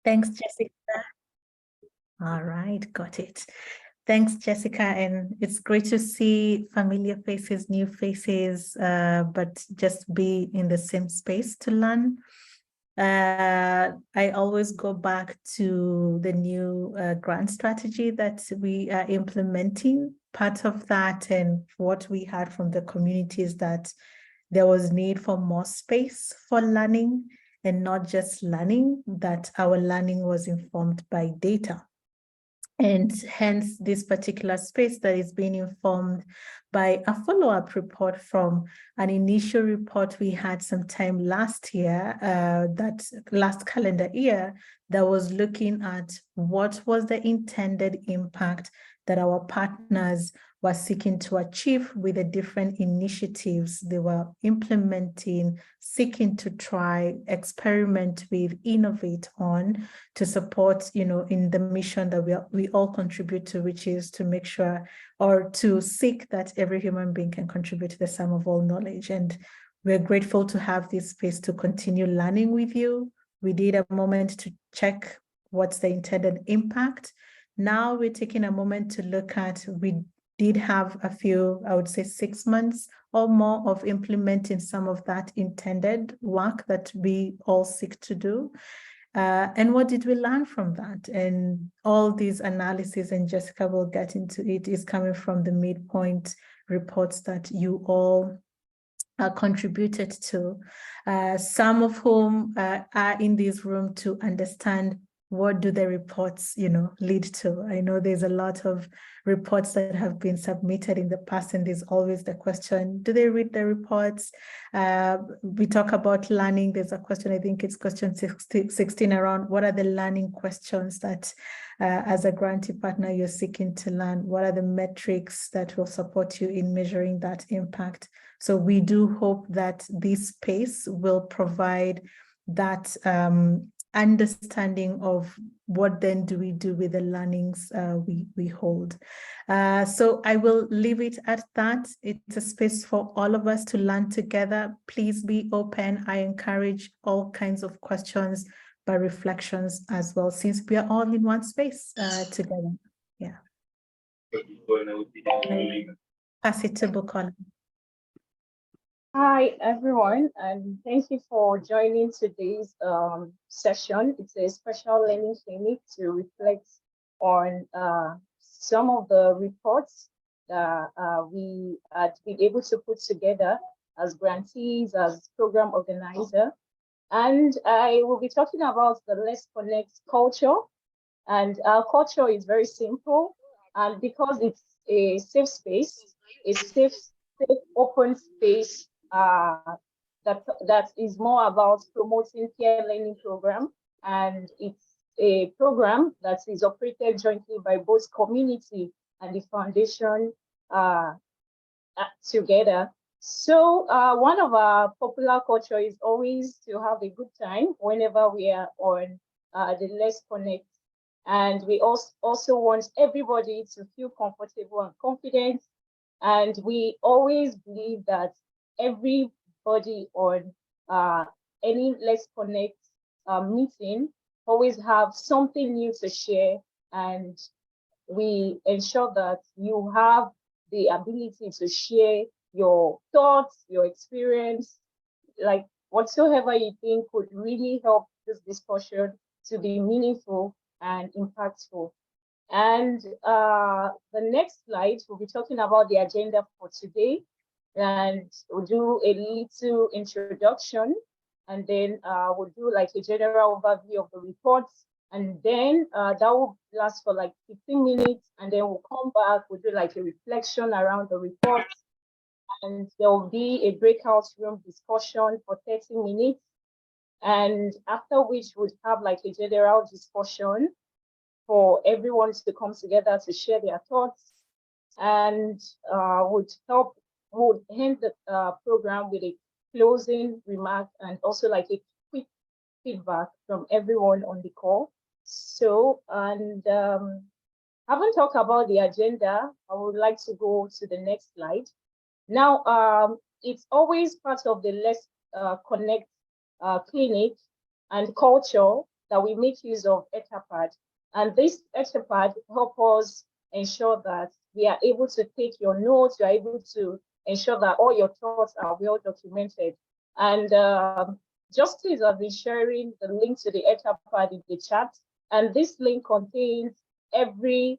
Thanks, Jessica. All right, got it. Thanks, Jessica. And it's great to see familiar faces, new faces, but just be in the same space to learn. I always go back to the new grant strategy that we are implementing. Part of that and what we had from the community is that there was need for more space for learning, and not just learning, that our learning was informed by data. And hence this particular space that is being informed by a follow-up report from an initial report we had sometime last year, that last calendar year, that was looking at what was the intended impact that our partners were seeking to achieve with the different initiatives they were implementing, seeking to try, experiment with, innovate on, to support, in the mission that we all contribute to, which is to make sure, or to seek that every human being can contribute to the sum of all knowledge. And we're grateful to have this space to continue learning with you. We did a moment to check what's the intended impact. Now we're taking a moment to look at, we did have a few, I would say 6 months or more of implementing some of that intended work that we all seek to do. And what did we learn from that? And all these analysis, and Jessica will get into it, is coming from the midpoint reports that you all contributed to, some of whom are in this room to understand what do the reports, lead to. I know there's a lot of reports that have been submitted in the past, and there's always the question, do they read the reports? We talk about learning. There's a question, I think it's question 16 around what are the learning questions that as a grantee partner you're seeking to learn? What are the metrics that will support you in measuring that impact? So we do hope that this space will provide that understanding of what then do we do with the learnings we hold. So I will leave it at that. It's a space for all of us to learn together. Please be open. I encourage all kinds of questions, but reflections as well, since we are all in one space together. Yeah. Pass it to Bukola. Hi, everyone, and thank you for joining today's session. It's a special learning clinic to reflect on some of the reports that we had been able to put together as grantees, as program organizer. And I will be talking about the Let's Connect culture. And our culture is very simple, and because it's a safe space, a safe open space, that is more about promoting peer learning program, and it's a program that is operated jointly by both community and the foundation together. So one of our popular culture is always to have a good time whenever we are on the Let's Connect, and we also want everybody to feel comfortable and confident. And we always believe that everybody on any Let's Connect meeting always have something new to share, and we ensure that you have the ability to share your thoughts, your experience, like whatsoever you think could really help this discussion to be meaningful and impactful. And the next slide, we'll be talking about the agenda for today, and we'll do a little introduction, and then we'll do like a general overview of the reports, and then that will last for like 15 minutes, and then we'll come back, we'll do like a reflection around the reports, and there will be a breakout room discussion for 30 minutes, and after which we'll have like a general discussion for everyone to come together to share their thoughts, and would end the program with a closing remark and also like a quick feedback from everyone on the call. So, and having talked about the agenda, I would like to go to the next slide. Now, it's always part of the Let's Connect clinic and culture that we make use of Etherpad. And this Etherpad helps us ensure that we are able to take your notes, you are able to ensure that all your thoughts are well documented. And Justice has been sharing the link to the Etherpad in the chat. And this link contains every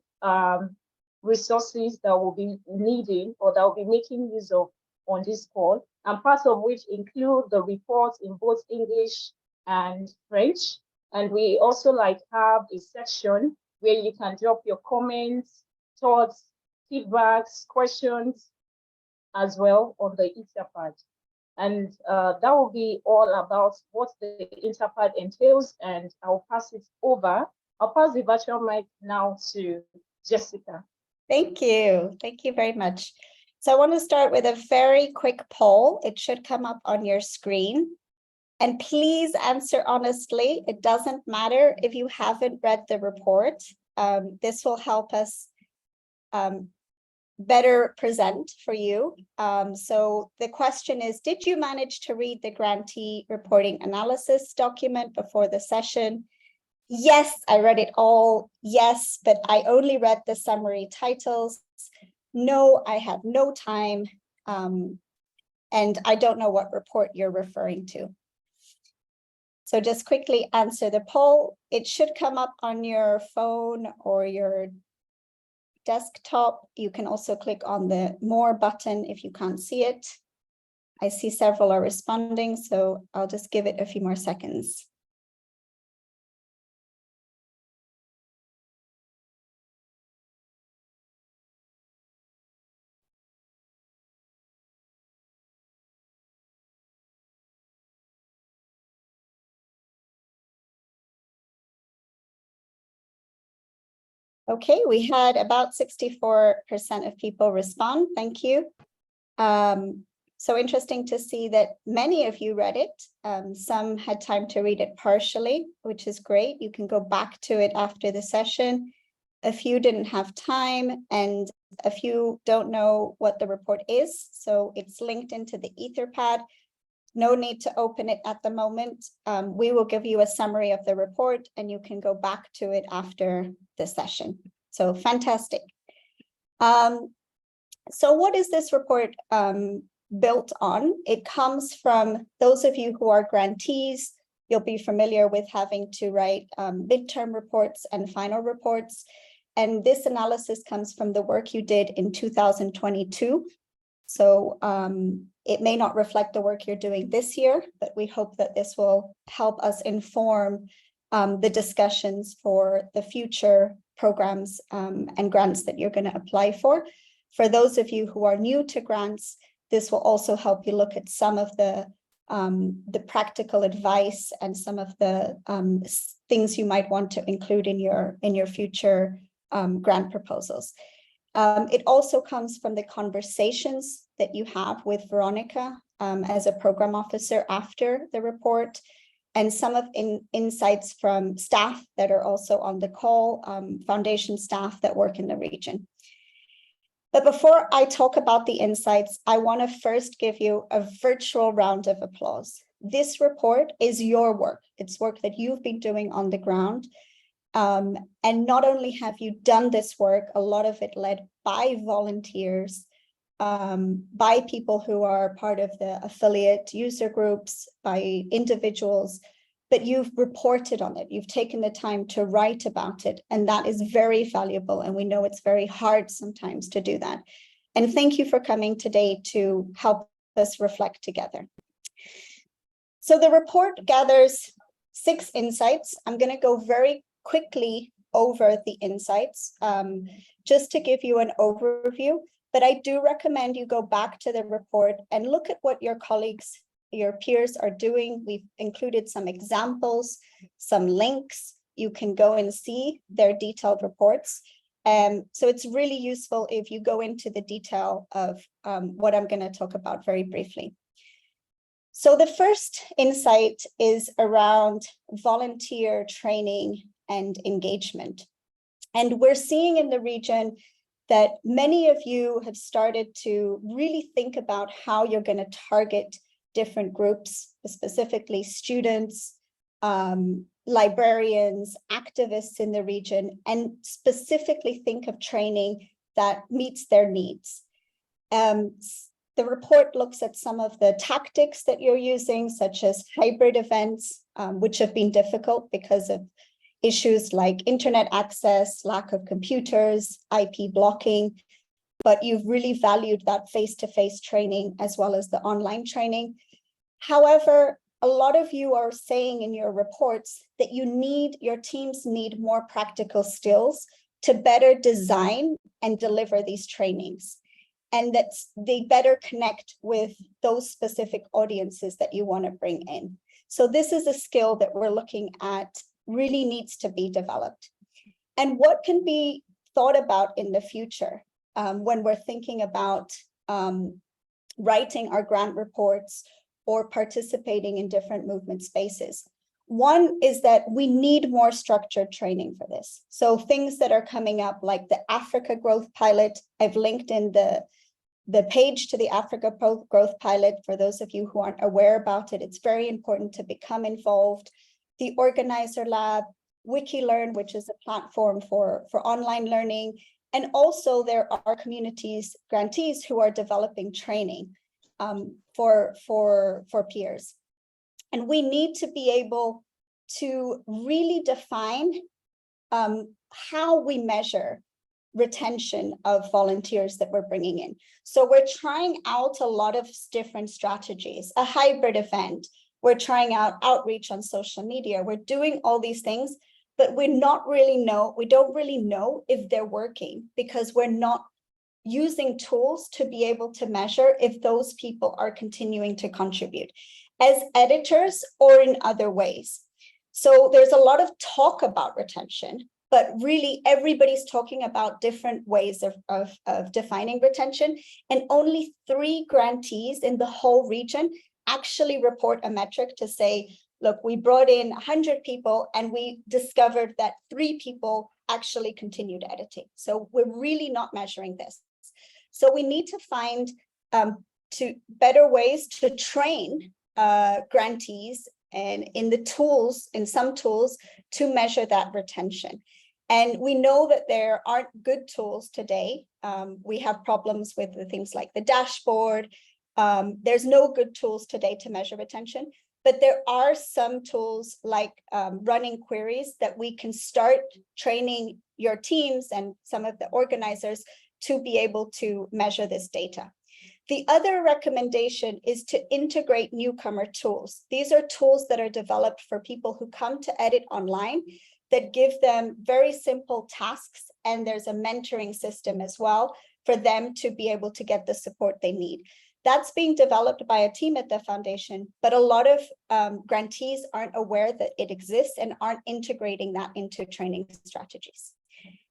resources that we'll be needing or that we'll be making use of on this call, and part of which include the reports in both English and French. And we also have a section where you can drop your comments, thoughts, feedbacks, questions as well on the Etherpad. And that will be all about what the Etherpad entails. And I'll pass it over. I'll pass the virtual mic now to Jessica. Thank you. Thank you very much. So I want to start with a very quick poll. It should come up on your screen. And please answer honestly. It doesn't matter if you haven't read the report. This will help us better present for you. So the question is, did you manage to read the grantee reporting analysis document before the session? Yes, I read it all. Yes, but I only read the summary titles. No, I had no time. And I don't know what report you're referring to. So just quickly answer the poll. It should come up on your phone or your desktop. You can also click on the more button if you can't see it. I see several are responding, so I'll just give it a few more seconds. Okay, we had about 64% of people respond. Thank you. So interesting to see that many of you read it. Some had time to read it partially, which is great. You can go back to it after the session. A few didn't have time, and a few don't know what the report is. So it's linked into the Etherpad. No need to open it at the moment. We will give you a summary of the report and you can go back to it after the session. So fantastic. So what is this report built on? It comes from those of you who are grantees. You'll be familiar with having to write midterm reports and final reports. And this analysis comes from the work you did in 2022. So it may not reflect the work you're doing this year, but we hope that this will help us inform the discussions for the future programs and grants that you're going to apply for. For those of you who are new to grants, this will also help you look at some of the practical advice and some of the things you might want to include in your future grant proposals. It also comes from the conversations that you have with Veronica as a program officer after the report, and some of insights from staff that are also on the call, foundation staff that work in the region. But before I talk about the insights, I want to first give you a virtual round of applause. This report is your work. It's work that you've been doing on the ground. And not only have you done this work, a lot of it led by volunteers, by people who are part of the affiliate user groups, by individuals, but you've reported on it. You've taken the time to write about it, and that is very valuable. And we know it's very hard sometimes to do that. And thank you for coming today to help us reflect together. So the report gathers 6 insights. I'm going to go very quickly over the insights just to give you an overview, but I do recommend you go back to the report and look at what your colleagues, your peers are doing. We've included some examples, some links. You can go and see their detailed reports. So it's really useful if you go into the detail of what I'm going to talk about very briefly. So the first insight is around volunteer training and engagement. And we're seeing in the region that many of you have started to really think about how you're going to target different groups, specifically students, librarians, activists in the region, and specifically think of training that meets their needs. The report looks at some of the tactics that you're using, such as hybrid events, which have been difficult because of issues like internet access, lack of computers, IP blocking, but you've really valued that face-to-face training as well as the online training. However, a lot of you are saying in your reports that your teams need more practical skills to better design and deliver these trainings, and that they better connect with those specific audiences that you want to bring in. So this is a skill that we're looking at really needs to be developed. And what can be thought about in the future when we're thinking about writing our grant reports or participating in different movement spaces? One is that we need more structured training for this. So things that are coming up like the Africa Growth Pilot, I've linked in the page to the Africa Growth Pilot. For those of you who aren't aware about it, it's very important to become involved. The Organizer Lab, WikiLearn, which is a platform for online learning. And also there are communities, grantees who are developing training for peers. And we need to be able to really define how we measure retention of volunteers that we're bringing in. So we're trying out a lot of different strategies, a hybrid event. We're trying out outreach on social media. We're doing all these things, but we don't really know if they're working because we're not using tools to be able to measure if those people are continuing to contribute as editors or in other ways. So there's a lot of talk about retention, but really everybody's talking about different ways of defining retention, and only 3 grantees in the whole region actually report a metric to say, look, we brought in 100 people and we discovered that 3 people actually continued editing. So we're really not measuring this. So we need to find better ways to train grantees and in some tools to measure that retention. And we know that there aren't good tools today. We have problems with the things like the dashboard. There's no good tools today to measure retention, but there are some tools like running queries that we can start training your teams and some of the organizers to be able to measure this data. The other recommendation is to integrate newcomer tools. These are tools that are developed for people who come to edit online that give them very simple tasks, and there's a mentoring system as well for them to be able to get the support they need. That's being developed by a team at the foundation, but a lot of grantees aren't aware that it exists and aren't integrating that into training strategies.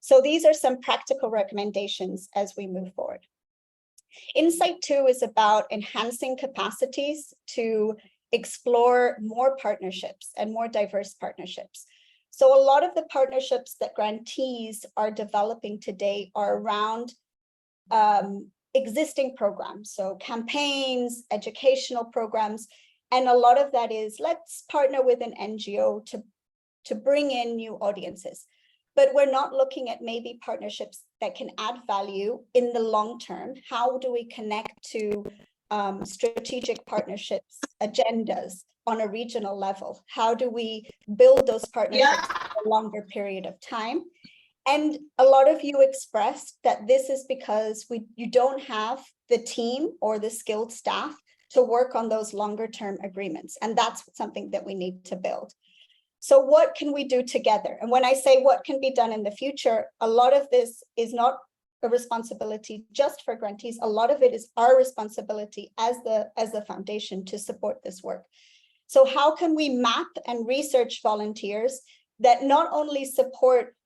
So these are some practical recommendations as we move forward. Insight 2 is about enhancing capacities to explore more partnerships and more diverse partnerships. So a lot of the partnerships that grantees are developing today are around existing programs, so campaigns, educational programs, and a lot of that is let's partner with an NGO to bring in new audiences. But we're not looking at maybe partnerships that can add value in the long term. How do we connect to strategic partnerships, agendas on a regional level? How do we build those partnerships for a longer period of time? And a lot of you expressed that this is because you don't have the team or the skilled staff to work on those longer term agreements. And that's something that we need to build. So what can we do together? And when I say what can be done in the future, a lot of this is not a responsibility just for grantees. A lot of it is our responsibility as the foundation to support this work. So how can we map and research volunteers that not only support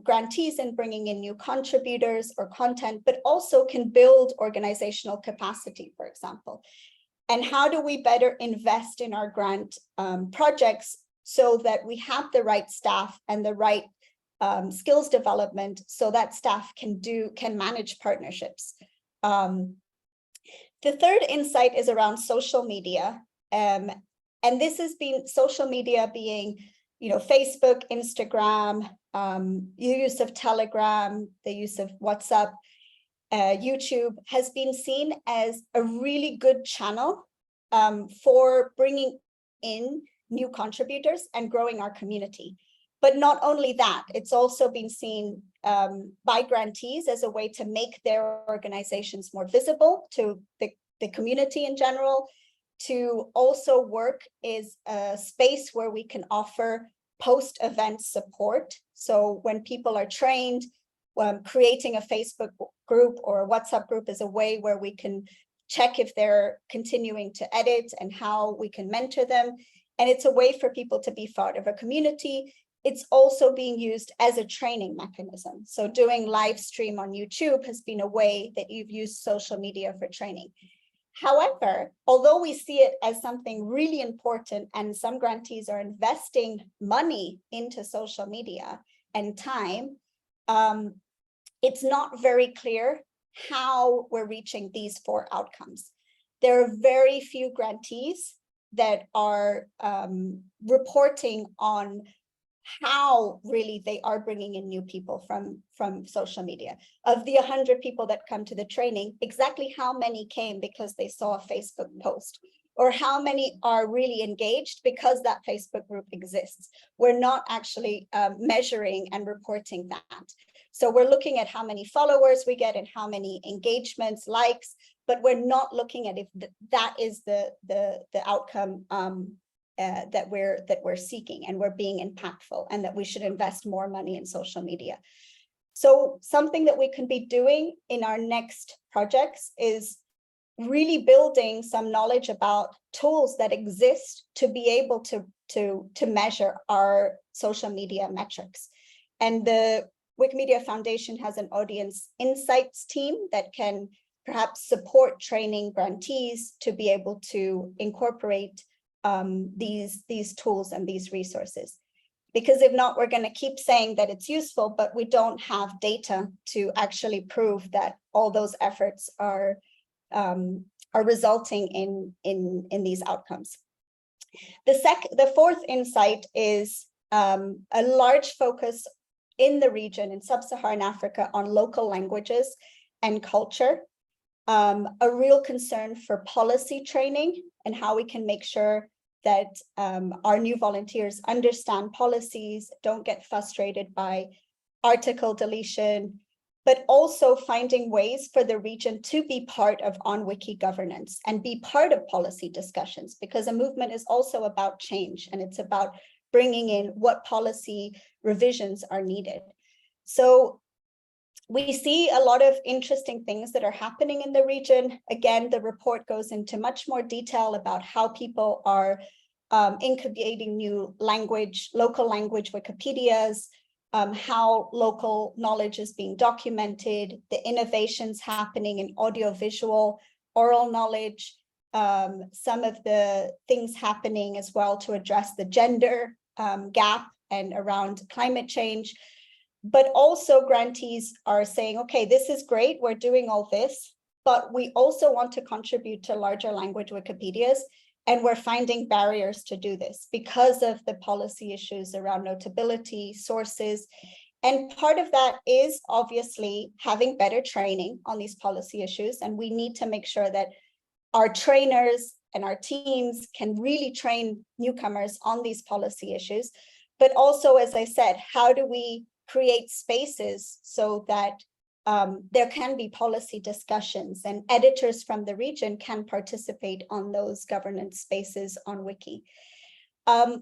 grantees in bringing in new contributors or content, but also can build organizational capacity, for example? And how do we better invest in our grant projects so that we have the right staff and the right skills development so that staff can manage partnerships? The third insight is around social media. And And this has been social media being, Facebook, Instagram, use of Telegram, the use of WhatsApp, YouTube has been seen as a really good channel for bringing in new contributors and growing our community. But not only that, it's also been seen by grantees as a way to make their organizations more visible to the community in general, to also work is a space where we can offer post-event support. So when people are trained, creating a Facebook group or a WhatsApp group is a way where we can check if they're continuing to edit and how we can mentor them. And it's a way for people to be part of a community. It's also being used as a training mechanism. So doing live stream on YouTube has been a way that you've used social media for training. However, although we see it as something really important and some grantees are investing money into social media and time, it's not very clear how we're reaching these 4 outcomes. There are very few grantees that are reporting on how really they are bringing in new people from social media. Of the 100 people that come to the training, exactly how many came because they saw a Facebook post, or how many are really engaged because that Facebook group exists. We're not actually measuring and reporting that. So we're looking at how many followers we get and how many engagements, likes, but we're not looking at if that is the outcome that we're seeking, and we're being impactful, and that we should invest more money in social media. So something that we can be doing in our next projects is really building some knowledge about tools that exist to be able to measure our social media metrics. And the Wikimedia Foundation has an audience insights team that can perhaps support training grantees to be able to incorporate these tools and these resources. Because if not, we're going to keep saying that it's useful, but we don't have data to actually prove that all those efforts are resulting in these outcomes. The fourth insight is a large focus in the region, in Sub-Saharan Africa, on local languages and culture. A real concern for policy training and how we can make sure that our new volunteers understand policies, don't get frustrated by article deletion, but also finding ways for the region to be part of on-wiki governance and be part of policy discussions, because a movement is also about change, and it's about bringing in what policy revisions are needed. So we see a lot of interesting things that are happening in the region. Again, the report goes into much more detail about how people are incubating new language, local language Wikipedias, how local knowledge is being documented, the innovations happening in audiovisual, oral knowledge, some of the things happening as well to address the gender gap and around climate change. But also grantees are saying, okay, this is great, we're doing all this, but we also want to contribute to larger language Wikipedias, and we're finding barriers to do this because of the policy issues around notability, sources. And part of that is obviously having better training on these policy issues, and we need to make sure that our trainers and our teams can really train newcomers on these policy issues. But also, as I said, how do we create spaces so that there can be policy discussions and editors from the region can participate on those governance spaces on Wiki.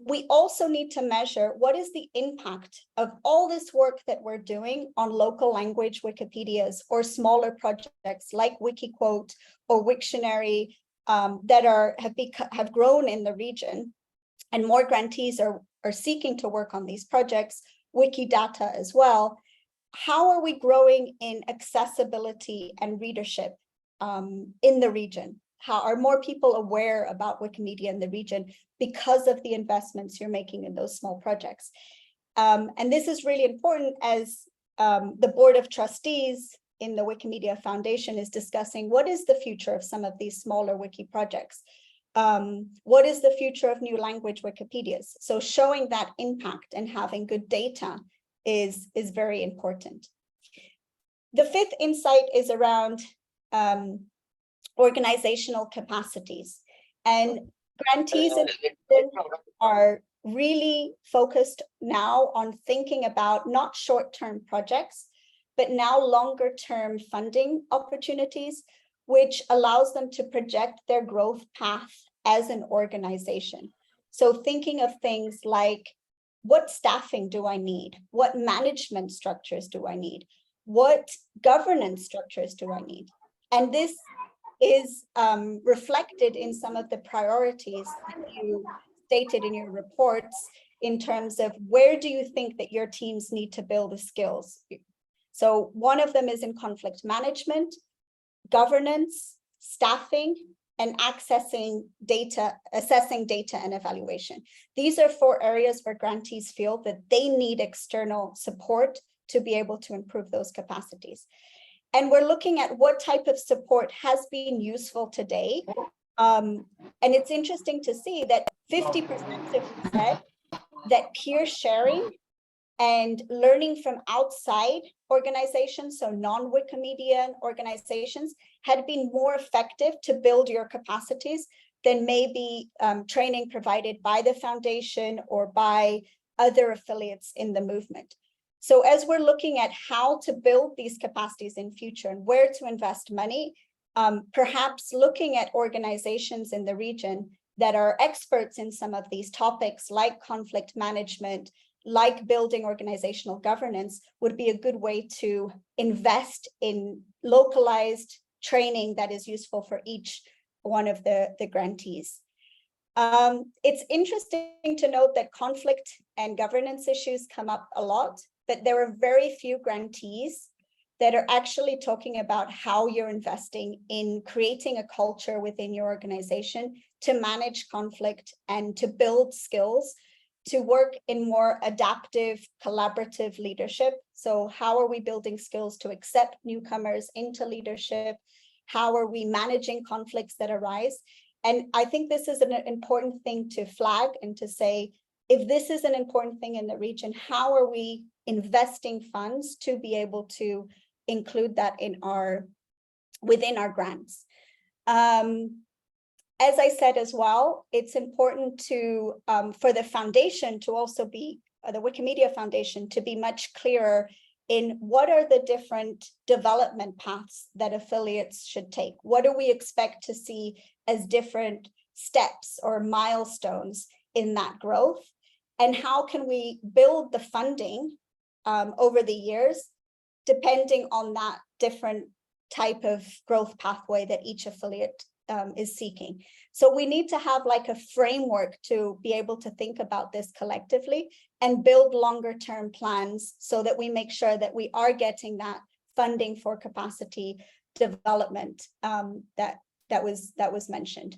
We also need to measure what is the impact of all this work that we're doing on local language Wikipedias or smaller projects like Wikiquote or Wiktionary that have grown in the region, and more grantees are seeking to work on these projects, Wikidata as well. How are we growing in accessibility and readership in the region? How are more people aware about Wikimedia in the region because of the investments you're making in those small projects? And this is really important as the Board of Trustees in the Wikimedia Foundation is discussing what is the future of some of these smaller Wiki projects. what is the future of new language Wikipedias? So showing that impact and having good data is very important. The fifth insight is around organizational capacities. And grantees are really focused now on thinking about not short-term projects, but now longer-term funding opportunities, which allows them to project their growth path as an organization. So thinking of things like, what staffing do I need? What management structures do I need? What governance structures do I need? And this is reflected in some of the priorities that you stated in your reports in terms of where do you think that your teams need to build the skills? So one of them is in conflict management, governance, staffing, and accessing data, assessing data and evaluation. These are 4 areas where grantees feel that they need external support to be able to improve those capacities. And we're looking at what type of support has been useful today. And it's interesting to see that 50% of said that peer sharing and learning from outside organizations, so non-Wikimedia organizations, had been more effective to build your capacities than maybe training provided by the foundation or by other affiliates in the movement. So as we're looking at how to build these capacities in future and where to invest money, perhaps looking at organizations in the region that are experts in some of these topics like conflict management, like building organizational governance, would be a good way to invest in localized training that is useful for each one of the grantees. It's interesting to note that conflict and governance issues come up a lot, but there are very few grantees that are actually talking about how you're investing in creating a culture within your organization to manage conflict and to build skills to work in more adaptive, collaborative leadership. So how are we building skills to accept newcomers into leadership? How are we managing conflicts that arise? And I think this is an important thing to flag and to say, if this is an important thing in the region, how are we investing funds to be able to include that in within our grants? As I said as well, it's important to for the foundation to also be, the Wikimedia Foundation, to be much clearer in what are the different development paths that affiliates should take. What do we expect to see as different steps or milestones in that growth? And how can we build the funding over the years, depending on that different type of growth pathway that each affiliate is seeking. So we need to have like a framework to be able to think about this collectively and build longer term plans so that we make sure that we are getting that funding for capacity development that was mentioned.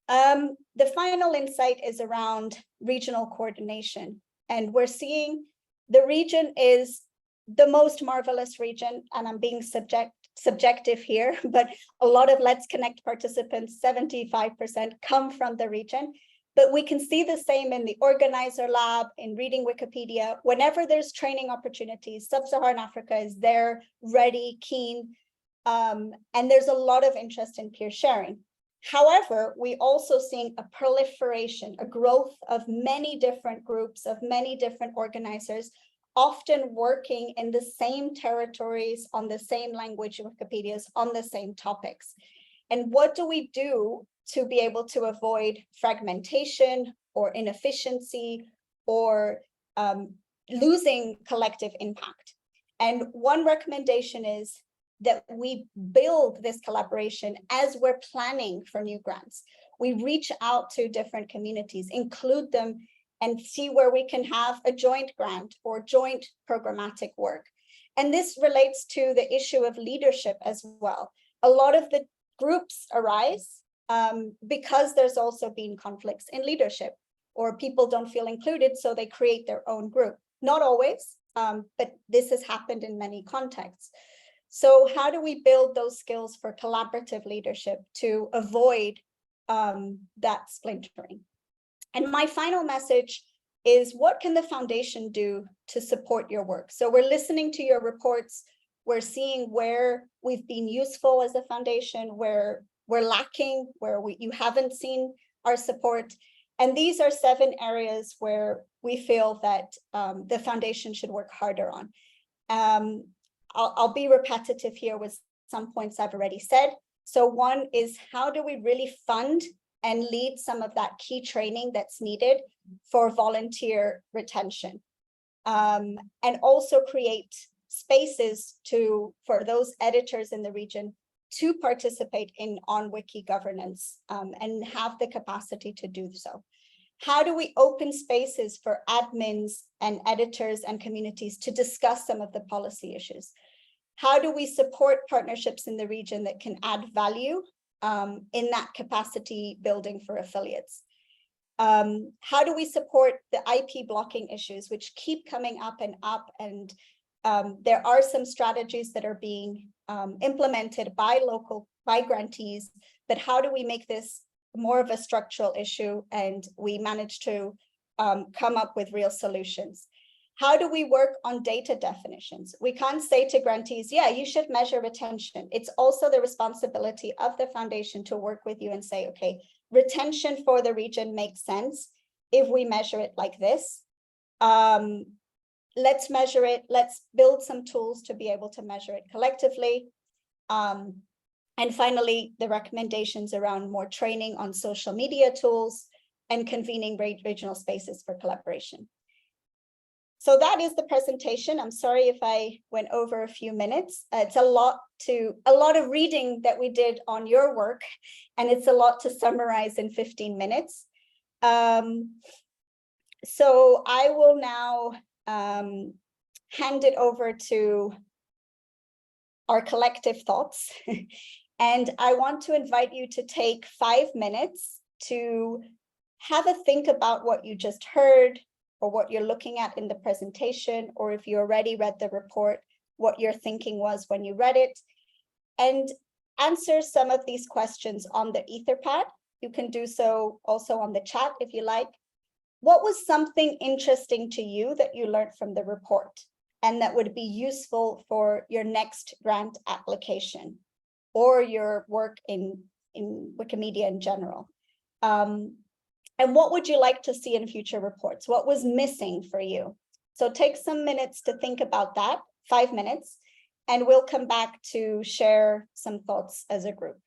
The final insight is around regional coordination, and we're seeing the region is the most marvelous region, and I'm being subjective here, but a lot of Let's Connect participants, 75%, come from the region. But we can see the same in the organizer lab, in reading Wikipedia. Whenever there's training opportunities, Sub-Saharan Africa is there, ready, keen, and there's a lot of interest in peer sharing. However, we also seeing a proliferation, a growth of many different groups, of many different organizers, often working in the same territories, on the same language Wikipedias, on the same topics. And what do we do to be able to avoid fragmentation or inefficiency or losing collective impact? And one recommendation is that we build this collaboration as we're planning for new grants. We reach out to different communities, include them, and see where we can have a joint grant or joint programmatic work. And this relates to the issue of leadership as well. A lot of the groups arise because there's also been conflicts in leadership, or people don't feel included, so they create their own group. Not always, but this has happened in many contexts. So how do we build those skills for collaborative leadership to avoid that splintering. And my final message is, what can the foundation do to support your work? So we're listening to your reports. We're seeing where we've been useful as a foundation, where we're lacking, where you haven't seen our support. And these are 7 areas where we feel that the foundation should work harder on. I'll be repetitive here with some points I've already said. So one is, how do we really fund and lead some of that key training that's needed for volunteer retention? And also create spaces for those editors in the region to participate in on-wiki governance and have the capacity to do so. How do we open spaces for admins and editors and communities to discuss some of the policy issues? How do we support partnerships in the region that can add value in that capacity building for affiliates? How do we support the IP blocking issues, which keep coming up and up? And there are some strategies that are being implemented by grantees, but how do we make this more of a structural issue and we manage to come up with real solutions? How do we work on data definitions? We can't say to grantees, yeah, you should measure retention. It's also the responsibility of the foundation to work with you and say, okay, retention for the region makes sense if we measure it like this. Let's measure it. Let's build some tools to be able to measure it collectively. And finally, the recommendations around more training on social media tools and convening regional spaces for collaboration. So that is the presentation. I'm sorry if I went over a few minutes. It's a lot of reading that we did on your work, and it's a lot to summarize in 15 minutes. So I will now hand it over to our collective thoughts. And I want to invite you to take 5 minutes to have a think about what you just heard, or what you're looking at in the presentation, or if you already read the report, what your thinking was when you read it, and answer some of these questions on the Etherpad. You can do so also on the chat if you like. What was something interesting to you that you learned from the report and that would be useful for your next grant application or your work in Wikimedia in general? And what would you like to see in future reports? What was missing for you? So take some minutes to think about that, 5 minutes, and we'll come back to share some thoughts as a group.